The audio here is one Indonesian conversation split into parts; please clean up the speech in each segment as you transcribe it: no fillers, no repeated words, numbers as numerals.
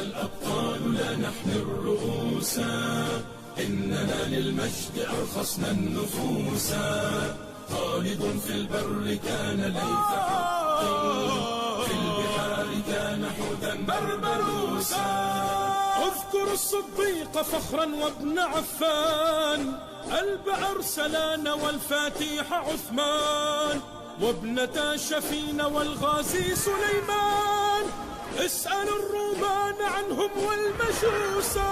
الأبطال لا نحمل رؤوسا إننا للمجد أرخصنا النفوسا خالد في البر كان ليث حق في البحار كان حوتا بربروسا اذكر الصديق فخرا وابن عفان البعر سلان والفاتيح عثمان وابنتا شفين والغازي سليمان اسأل الرومان عنهم والمجوسا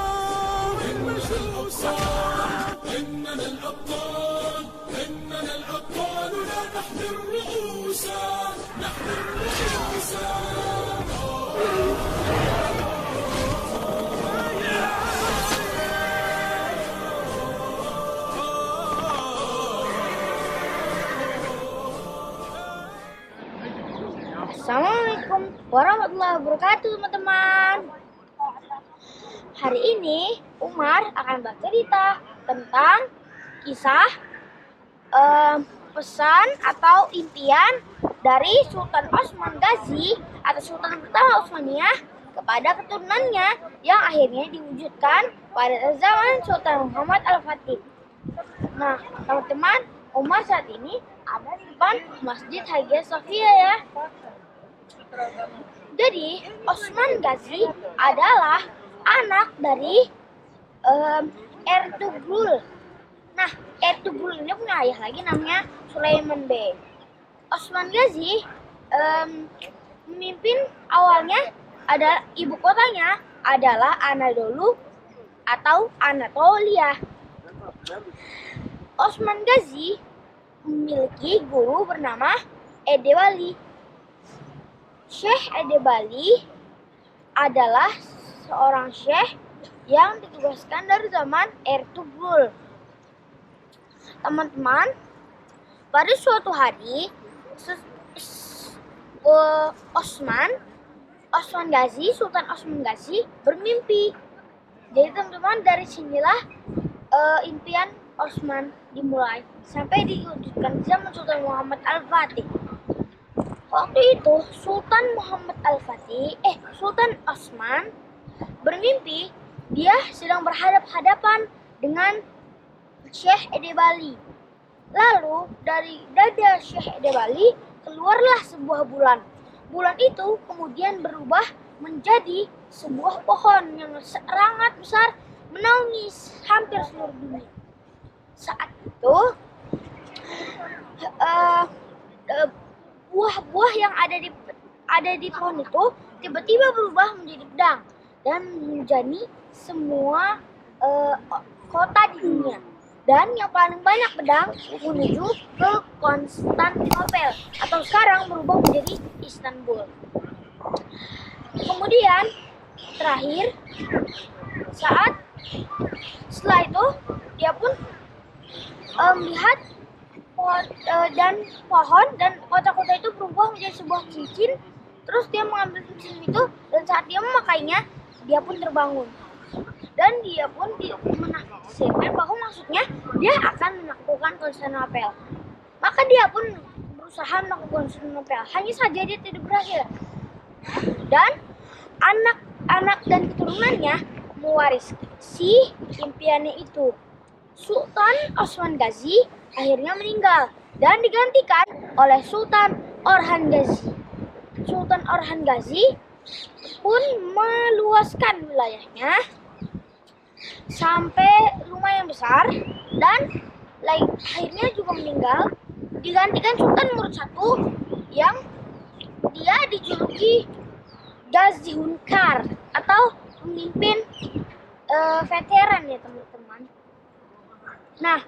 إننا الأبطال إننا الأبطال لا نحمل رؤوسا نحمل رؤوسا Assalamualaikum warahmatullahi wabarakatuh, teman-teman. Hari ini Umar akan bercerita tentang kisah pesan atau impian dari Sultan Osman Ghazi atau Sultan pertama Utsmaniyah kepada keturunannya yang akhirnya diwujudkan pada zaman Sultan Muhammad Al-Fatih. Nah, teman-teman, Umar saat ini ada di depan Masjid Hagia Sophia ya. Jadi, Osman Ghazi adalah anak dari Ertugrul. Nah, Ertugrul ini punya ayah lagi namanya Sulaiman Bey. Osman Ghazi memimpin awalnya ada ibu kotanya adalah Anadolu atau Anatolia. Osman Ghazi memiliki guru bernama Edebali. Syekh Edebali adalah seorang syekh yang ditugaskan dari zaman Ertugrul. Teman-teman, pada suatu hari Sultan Osman Ghazi bermimpi. Jadi teman-teman, dari sinilah impian Osman dimulai sampai diwujudkan zaman Sultan Muhammad Al-Fatih. Waktu itu Sultan Osman bermimpi dia sedang berhadap-hadapan dengan Syekh Edebali. Lalu dari dada Syekh Edebali keluarlah sebuah bulan. Bulan itu kemudian berubah menjadi sebuah pohon yang sangat besar menaungi hampir seluruh dunia. Saat itu buah-buah yang ada di pohon itu tiba-tiba berubah menjadi pedang dan menjadi semua kota di dunia. Dan yang paling banyak pedang menuju ke Konstantinopel atau sekarang berubah menjadi Istanbul. Kemudian terakhir setelah itu dia pun melihat pohon dan kota-kota itu berubah menjadi sebuah cincin. Terus dia mengambil cincin itu dan saat dia memakainya dia pun terbangun dan dia pun menafsirkan bahwa maksudnya dia akan menaklukkan Konstantinopel. Maka dia pun berusaha menaklukkan Konstantinopel, hanya saja dia tidak berhasil. Dan anak-anak dan keturunannya mewarisi impiannya itu. Sultan Osman Ghazi akhirnya meninggal dan digantikan oleh Sultan Orhan Ghazi. Sultan Orhan Ghazi pun meluaskan wilayahnya sampai lumayan besar dan akhirnya juga meninggal. Digantikan Sultan Murad I yang dia dijuluki Ghazi Hunkar atau pemimpin veteran ya teman-teman. Nah,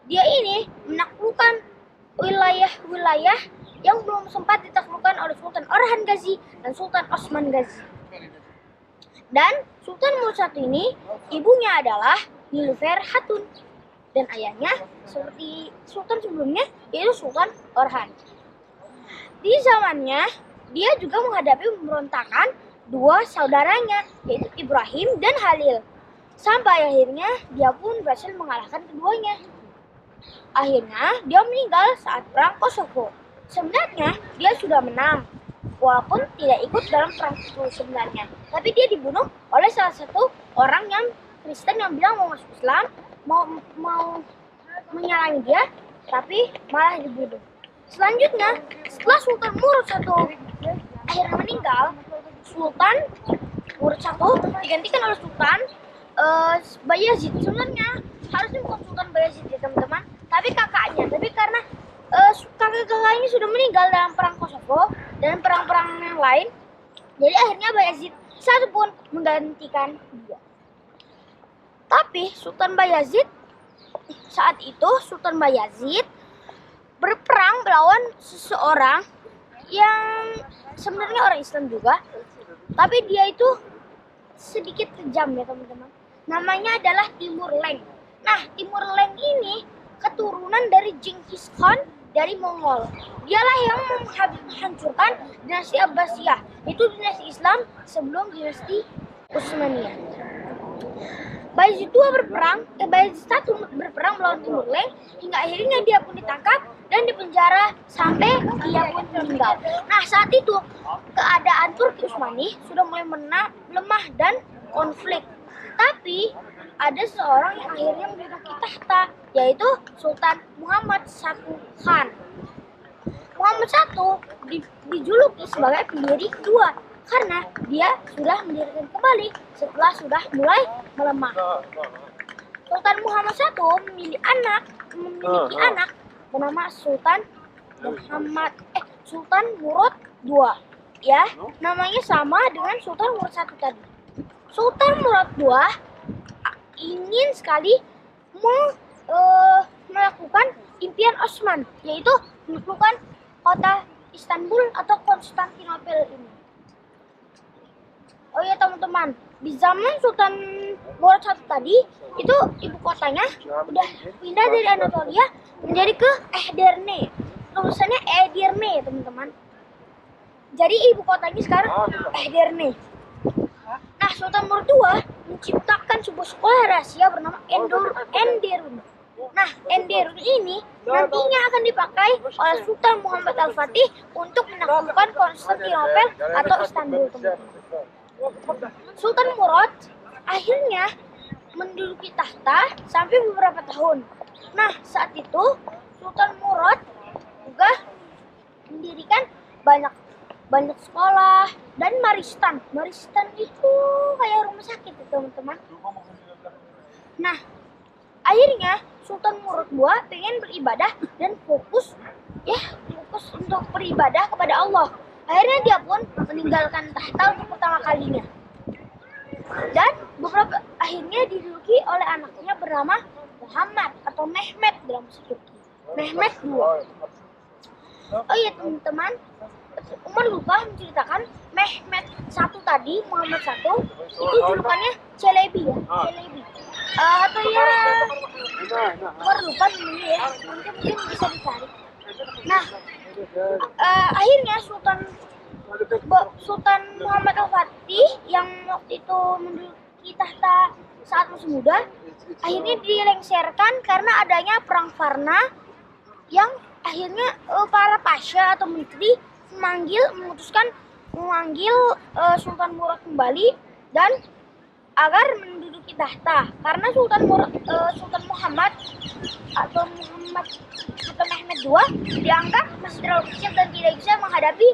dia ini menaklukkan wilayah-wilayah yang belum sempat ditaklukkan oleh Sultan Orhan Ghazi dan Sultan Osman Ghazi. Dan Sultan Murad I ini ibunya adalah Nilufer Hatun dan ayahnya seperti sultan sebelumnya yaitu Sultan Orhan. Di zamannya dia juga menghadapi pemberontakan dua saudaranya yaitu Ibrahim dan Halil. Sampai akhirnya dia pun berhasil mengalahkan keduanya. Akhirnya dia meninggal saat perang Kosovo. Sebenarnya dia sudah menang, walaupun tidak ikut dalam perang itu sebenarnya. Tapi dia dibunuh oleh salah satu orang yang Kristen yang bilang mau masuk Islam, mau menyalangi dia, tapi malah dibunuh. Selanjutnya, setelah Sultan Murad I akhirnya meninggal, Sultan Murad I digantikan oleh Sultan Bayazid. Sebenarnya harusnya bukan Sultan Bayazid ya teman-teman, tapi kakaknya. Tapi karena kakak-kakak ini sudah meninggal dalam perang Kosovo dan perang-perang yang lain, jadi akhirnya Bayazid I pun menggantikan dia. Tapi Sultan Bayazid saat itu berperang melawan seseorang yang sebenarnya orang Islam juga, tapi dia itu sedikit kejam ya teman-teman. Namanya adalah Timur Leng. Nah, Timur Leng ini keturunan dari Genghis Khan dari Mongol. Dialah yang menghancurkan dinasti Abbasiyah, itu dinasti Islam sebelum dinasti Utsmaniyah. Bayezid I berperang melawan Timur Leng hingga akhirnya dia pun ditangkap dan dipenjara sampai dia pun meninggal. Nah, saat itu keadaan Turki Utsmani sudah mulai lemah dan konflik. Tapi ada seorang yang akhirnya menduduki tahta, yaitu Sultan Muhammad I Khan. Muhammad I dijuluki sebagai pendiri kedua karena dia sudah mendirikan kembali setelah sudah mulai melemah. Sultan Muhammad I memiliki anak bernama Sultan Murad II. Ya, namanya sama dengan Sultan Murad I tadi. Sultan Murad II ingin sekali melakukan impian Osman, yaitu menaklukkan kota Istanbul atau Konstantinopel ini. Oh ya teman-teman, di zaman Sultan Murad I tadi itu ibu kotanya udah pindah dari Anatolia menjadi ke Edirne. Tulisannya Edirne teman-teman. Jadi ibu kotanya sekarang Edirne. Nah, Sultan Murad II menciptakan sebuah sekolah rahasia bernama Enderun. Nah, Enderun ini nantinya akan dipakai oleh Sultan Muhammad Al-Fatih untuk menaklukkan Konstantinopel atau Istanbul teman-teman. Sultan Murad akhirnya menduduki tahta sampai beberapa tahun. Nah, saat itu Sultan Murad juga mendirikan banyak sekolah dan maristan. Maristan itu kayak rumah sakit ya teman-teman. Nah, akhirnya Sultan Murad II pengen beribadah dan fokus untuk beribadah kepada Allah. Akhirnya dia pun meninggalkan tahta untuk pertama kalinya. Dan akhirnya diduduki oleh anaknya bernama Muhammad atau Mehmet dalam bahasa Turki. Mehmet II. Oh iya teman-teman, Umar lupa menceritakan Mehmet I tadi, Muhammad I itu julukannya Celebi ya, Celebi. Atau ya Umar lupa namanya ya, nanti mungkin bisa dicari. Nah, akhirnya Sultan Muhammad Al-Fatih yang waktu itu menduduki tahta saat masih muda, akhirnya dilengsarkan karena adanya perang Varna yang akhirnya para pasha atau menteri memutuskan memanggil Sultan Murad kembali dan agar menduduki tahta karena Sultan Muhammad atau Mehmet II dianggap masih terlalu kecil dan tidak bisa menghadapi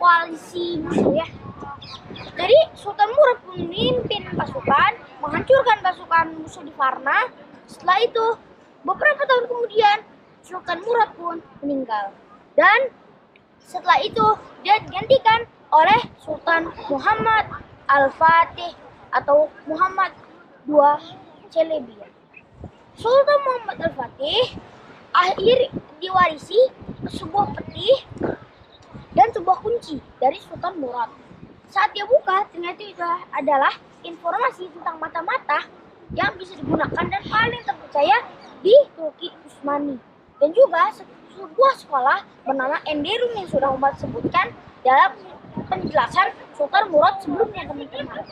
koalisi musuh ya. Jadi Sultan Murad memimpin pasukan menghancurkan pasukan musuh di Varna. Setelah itu beberapa tahun kemudian Sultan Murad pun meninggal dan setelah itu dia digantikan oleh Sultan Muhammad Al-Fatih atau Muhammad II Celebi. Sultan Muhammad Al-Fatih akhir diwarisi sebuah peti dan sebuah kunci dari Sultan Murad. Saat dia buka, ternyata itu adalah informasi tentang mata-mata yang bisa digunakan dan paling terpercaya di Turki Utsmani. Dan juga sebuah sekolah bernama Enderun yang sudah Umar sebutkan dalam penjelasan Sultan Murad sebelumnya teman-teman.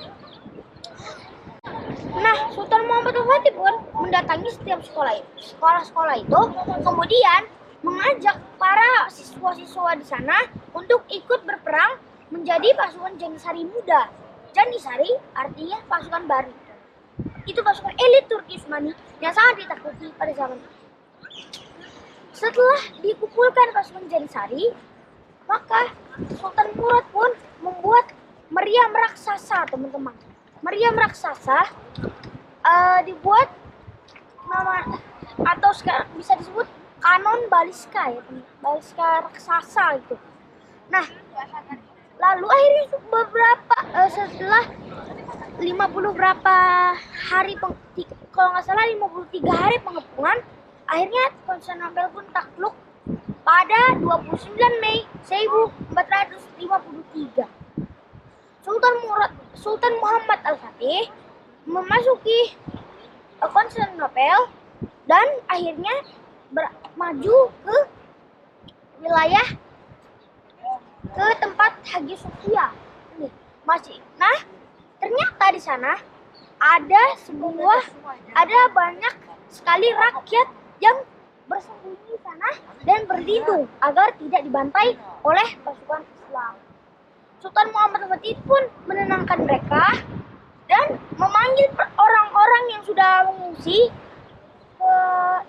Nah, Sultan Muhammad Al-Fatih pun mendatangi setiap sekolah-sekolah itu, kemudian mengajak para siswa-siswa di sana untuk ikut berperang menjadi pasukan Janisari muda. Janissary artinya pasukan baru. Itu pasukan elit Turki Utsmani yang sangat ditakuti pada zaman itu. Setelah dikumpulkan pasukan Janissary, maka Sultan Murad pun membuat meriam raksasa, teman-teman. Meriam raksasa dibuat nama atau sekarang bisa disebut kanon baliska ya, baliska raksasa itu. Nah, lalu akhirnya setelah 50 berapa hari kalau nggak salah 53 hari pengepungan, akhirnya Konstantinopel pun takluk pada 29 Mei 1453. Sultan Muhammad Al-Fatih memasuki Konstantinopel dan akhirnya maju ke wilayah ke tempat Hagia Sophia. Nah, ternyata di sana ada banyak sekali rakyat yang bersembunyi di sana dan berlindung agar tidak dibantai oleh pasukan Islam. Sultan Muhammad Al-Fatih pun menenangkan mereka dan memanggil orang-orang yang sudah mengungsi ke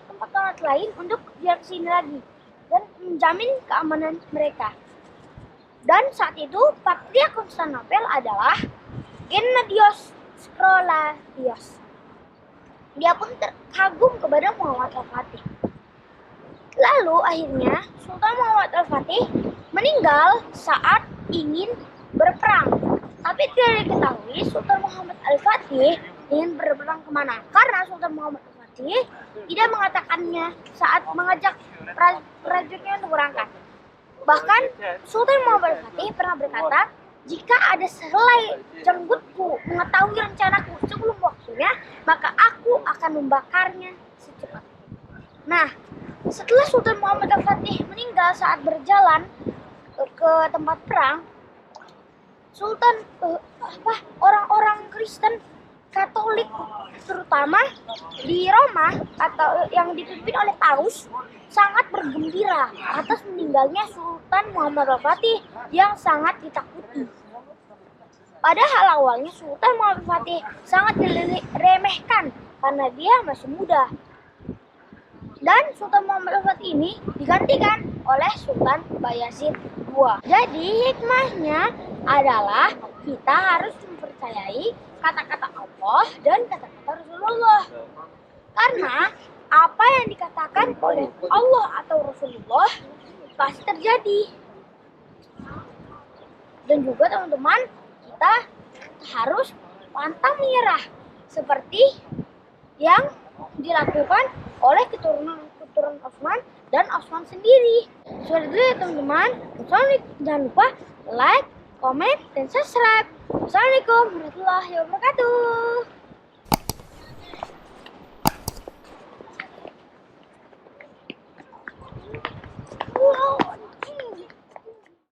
tempat-tempat lain untuk biar kesini lagi dan menjamin keamanan mereka. Dan saat itu Patriark Konstantinopel adalah Gennadios Skroladios. Dia pun terkagum kepada Muhammad Al-Fatih. Lalu akhirnya Sultan Muhammad Al-Fatih meninggal saat ingin berperang. Tapi tidak diketahui Sultan Muhammad Al-Fatih ingin berperang kemana. Karena Sultan Muhammad Al-Fatih tidak mengatakannya saat mengajak prajuritnya untuk berangkat. Bahkan Sultan Muhammad Al-Fatih pernah berkata, jika ada sehelai jenggotku mengetahui rencanaku sebelum waktunya, maka aku akan membakarnya secepatnya. Nah, setelah Sultan Muhammad Al-Fatih meninggal saat berjalan ke tempat perang, orang-orang Kristen Katolik terutama di Roma atau yang dipimpin oleh Taus sangat bergembira atas meninggalnya Sultan Muhammad Al-Fatih yang sangat ditakuti. Padahal awalnya Sultan Muhammad Al-Fatih sangat diremehkan karena dia masih muda. Dan Sultan Muhammad Al-Fatih ini digantikan oleh Sultan Bayazid II. Jadi hikmahnya adalah kita harus mempercayai kata-kata Allah dan kata-kata Rasulullah. Karena apa yang dikatakan oleh Allah atau Rasulullah pasti terjadi. Dan juga teman-teman, kita harus pantang menyerah seperti yang dilakukan oleh keturunan Osman dan Osman sendiri. Seperti itu ya teman-teman. Jangan lupa like, comment, dan subscribe. Assalamualaikum warahmatullahi wabarakatuh.